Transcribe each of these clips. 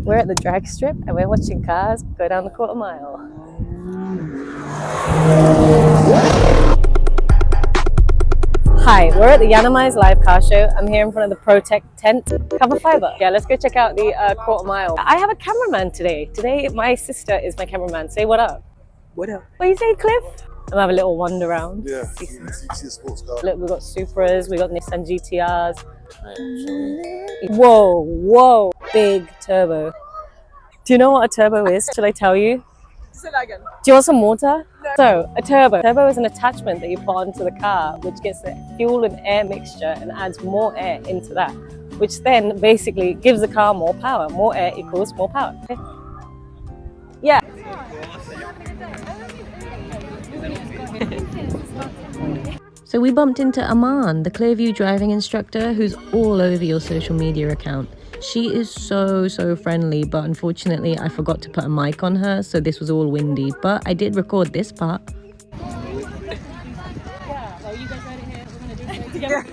We're at the drag strip and we're watching cars go down the quarter mile. Hi, we're at the Yiannimize live car show. I'm here in front of the Protect tent. Cover fiber. Yeah, let's go check out the quarter mile. I have a cameraman today. Today, my sister is my cameraman. Say what up. What up? What do you say, Cliff? I'm have a little wander around. Yeah, you see a sports car. Look, we've got Supras, we've got Nissan GTRs. Whoa, big turbo. Do you know what a turbo is? Should I tell you? Say that again. Do you want some water? No. So, a turbo. Turbo is an attachment that you put onto the car, which gets the fuel and air mixture and adds more air into that, which then basically gives the car more power. More air equals more power. Okay? Yeah. So we bumped into Aman, the Clearview driving instructor who's all over your social media account. She is so friendly, but unfortunately I forgot to put a mic on her, so this was all windy, but I did record this part. Yeah, well, you guys read it here. We're gonna do it together.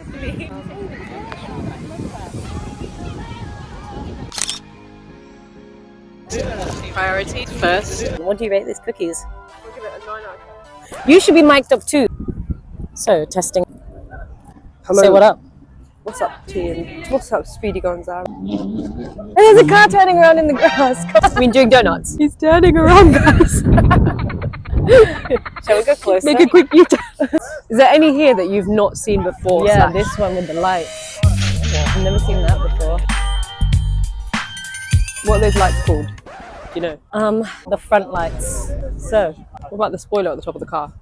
Priority first. What do you rate these cookies? I'll give it a 9 out of 10. You should be mic'd up too. So, testing. Hello. Say what up. What's up, team? What's up, Speedy Gonzalo? And there's a car turning around in the grass. I mean, doing donuts. He's turning around, guys. Shall we go closer? Make a quick U-turn. Is there any here that you've not seen before? Yeah, this one with the lights. I've never seen that before. What are those lights called? Do you know? The front lights. So, What about the spoiler at the top of the car?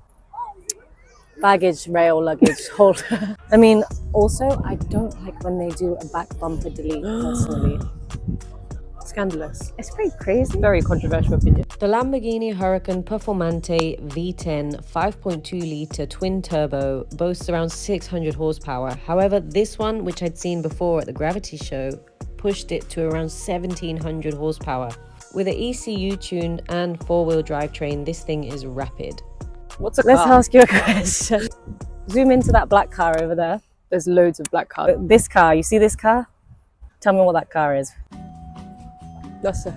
baggage rail luggage holder. I mean, also, I don't like when they do a back bumper delete, personally. Scandalous. It's pretty crazy. Very controversial opinion. The Lamborghini Huracan Performante V10 5.2 litre twin turbo boasts around 600 horsepower. However, this one, which I'd seen before at the Gravity show, pushed it to around 1700 horsepower. With an ECU tuned and four-wheel drivetrain, this thing is rapid. What's a car? Let's ask you a question. Zoom into that black car over there. There's loads of black cars. This car, you see this car? Tell me what that car is. That's a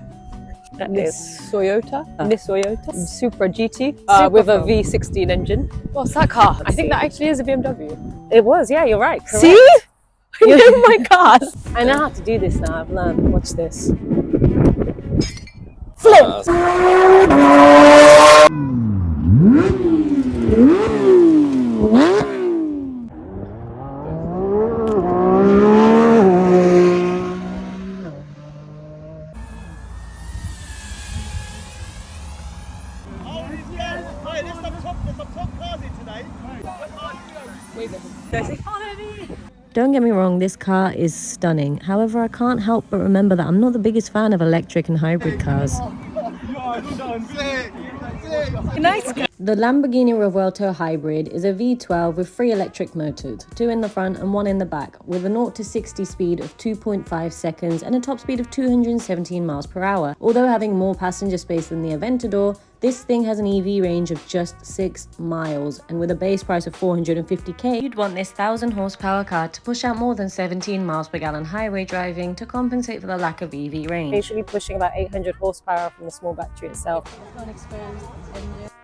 That is Toyota. Toyota. Supra GT Super with a Pro. V16 engine. What's that car? I think that actually is a BMW. It was, yeah, you're right. Correct. See? I know my cars. I know how to do this now. I've learned. Watch this. Flip! Don't get me wrong, this car is stunning. However, I can't help but remember that I'm not the biggest fan of electric and hybrid cars. The Lamborghini Revuelto Hybrid is a V12 with 3 electric motors, 2 in the front and 1 in the back, with a 0 to 60 speed of 2.5 seconds and a top speed of 217 miles per hour. Although having more passenger space than the Aventador, this thing has an EV range of just 6 miles, and with a base price of $450k, you'd want this 1000 horsepower car to push out more than 17 miles per gallon highway driving to compensate for the lack of EV range. It should be pushing about 800 horsepower from the small battery itself.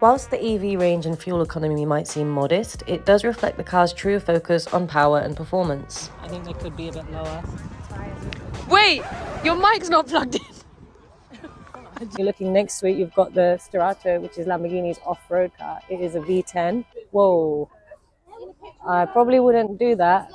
Whilst the EV range and fuel economy might seem modest, it does reflect the car's true focus on power and performance. I think they could be a bit lower. Wait, your mic's not plugged in. You're looking next to it, you've got the Sterrato, which is Lamborghini's off-road car. It is a V10. Whoa. I probably wouldn't do that.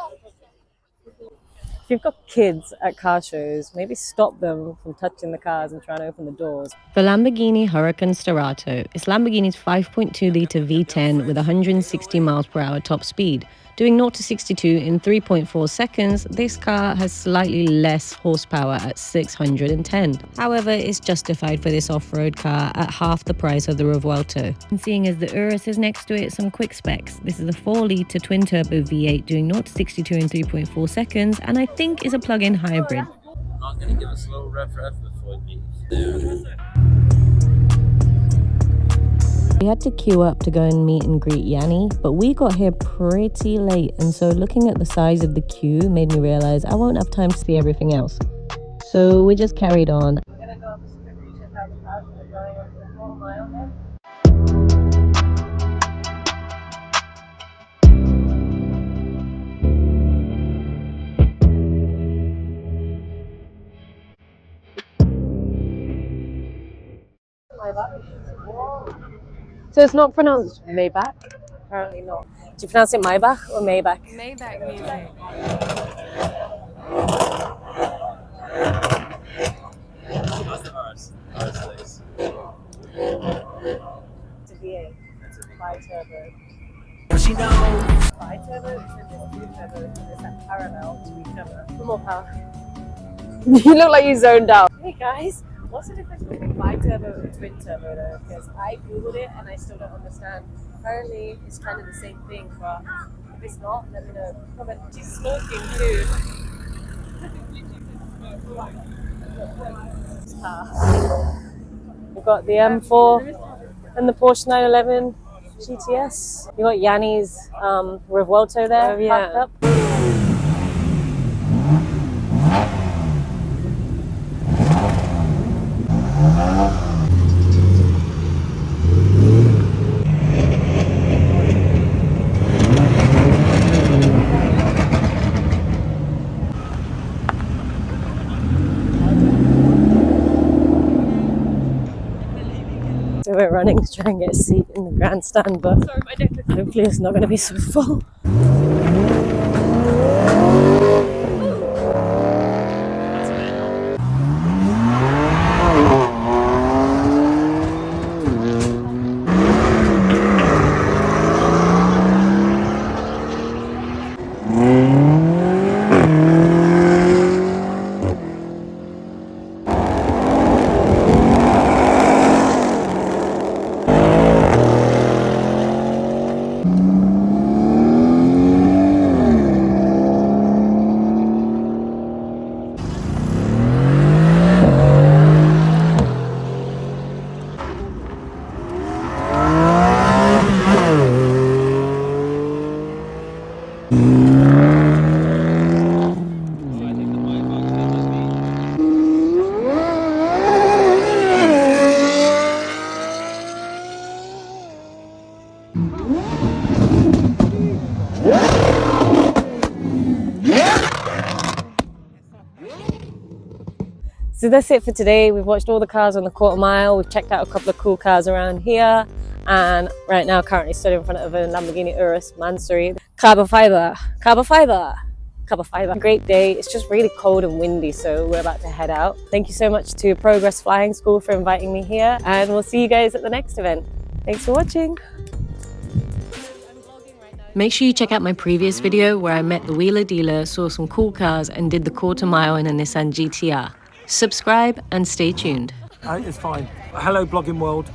If you've got kids at car shows, maybe stop them from touching the cars and trying to open the doors. The Lamborghini Huracan Sterrato is Lamborghini's 5.2 litre V10 with 160 miles per hour top speed. Doing 0 to 62 in 3.4 seconds, this car has slightly less horsepower at 610. However, it's justified for this off-road car at half the price of the Revuelto. And seeing as the Urus is next to it, some quick specs. This is a 4-litre twin-turbo V8 doing 0 to 62 in 3.4 seconds, and I think is a plug-in hybrid. I'm going to give us a little rev before it leaves. We had to queue up to go and meet and greet Yanni, but we got here pretty late, and so looking at the size of the queue made me realize I won't have time to see everything else. So we just carried on. Maybach? So it's not pronounced Maybach? Apparently not. Do you pronounce it Maybach or Maybach? Maybach music. How's the RS? RS place. It's a V8. It's a bi-turbo. She knows. Bi-turbo? It says it's two-turbo. It's that parallel to each other. For more power. You look like you zoned out. Hey guys, what's the difference between bi-turbo and twin-turbo though? Because I googled it and I still don't understand. Apparently it's kind of the same thing, but if it's not, let me know. Comment. She's smoking too. We've got the M4 and the Porsche 911 GTS. You got Yiannimize Revuelto there, Oh, yeah. parked up. So we're running to try and get a seat in the grandstand, but hopefully it's not going to be so full. So that's it for today. We've watched all the cars on the quarter mile. We've checked out a couple of cool cars around here. And right now, currently stood in front of a Lamborghini Urus Mansory. Carbon fiber, carbon fiber, carbon fiber. Great day. It's just really cold and windy, so we're about to head out. Thank you so much to Progress Flying School for inviting me here. And we'll see you guys at the next event. Thanks for watching. Make sure you check out my previous video where I met the wheeler dealer, saw some cool cars, and did the quarter mile in a Nissan GTR. Subscribe and stay tuned. It's fine. Hello, blogging world.